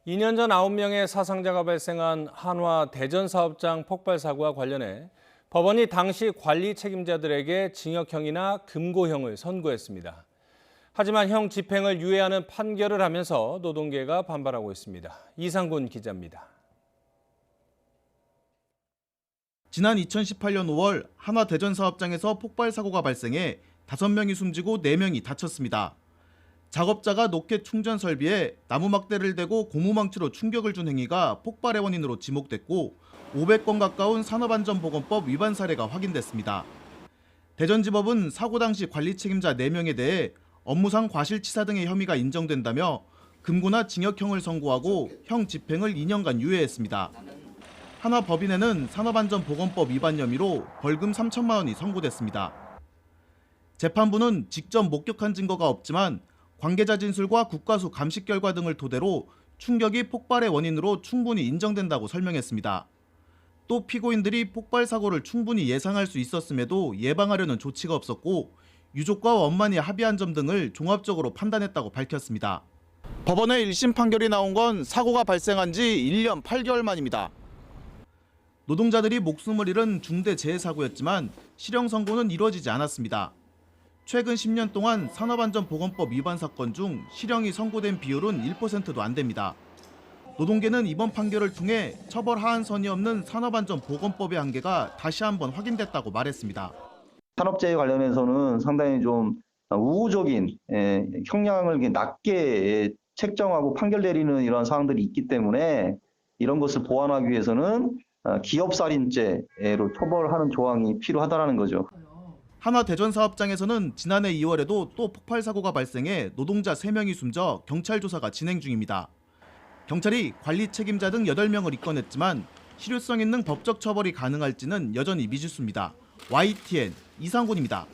2년 전 9명의 사상자가 발생한 한화 대전 사업장 폭발 사고와 관련해 법원이 당시 관리 책임자들에게 징역형이나 금고형을 선고했습니다. 하지만 형 집행을 유예하는 판결을 하면서 노동계가 반발하고 있습니다. 이상군 기자입니다. 지난 2018년 5월 한화 대전 사업장에서 폭발 사고가 발생해 5명이 숨지고 4명이 다쳤습니다. 작업자가 로켓 충전 설비에 나무 막대를 대고 고무망치로 충격을 준 행위가 폭발의 원인으로 지목됐고 500건 가까운 산업안전보건법 위반 사례가 확인됐습니다. 대전지법은 사고 당시 관리 책임자 4명에 대해 업무상 과실치사 등의 혐의가 인정된다며 금고나 징역형을 선고하고 형 집행을 2년간 유예했습니다. 한화 법인에는 산업안전보건법 위반 혐의로 벌금 3천만 원이 선고됐습니다. 재판부는 직접 목격한 증거가 없지만 관계자 진술과 국과수 감식 결과 등을 토대로 충격이 폭발의 원인으로 충분히 인정된다고 설명했습니다. 또 피고인들이 폭발 사고를 충분히 예상할 수 있었음에도 예방하려는 조치가 없었고 유족과 원만히 합의한 점 등을 종합적으로 판단했다고 밝혔습니다. 법원의 1심 판결이 나온 건 사고가 발생한 지 1년 8개월 만입니다. 노동자들이 목숨을 잃은 중대 재해 사고였지만 실형 선고는 이루어지지 않았습니다. 최근 10년 동안 산업안전보건법 위반 사건 중 실형이 선고된 비율은 1%도 안 됩니다. 노동계는 이번 판결을 통해 처벌 하한선이 없는 산업안전보건법의 한계가 다시 한번 확인됐다고 말했습니다. 산업재해 관련해서는 상당히 좀 우호적인 형량을 낮게 책정하고 판결 내리는 이러한 사항들이 있기 때문에 이런 것을 보완하기 위해서는 기업살인죄로 처벌하는 조항이 필요하다는 거죠. 한화 대전 사업장에서는 지난해 2월에도 또 폭발 사고가 발생해 노동자 3명이 숨져 경찰 조사가 진행 중입니다. 경찰이 관리 책임자 등 8명을 입건했지만 실효성 있는 법적 처벌이 가능할지는 여전히 미지수입니다. YTN 이상군입니다.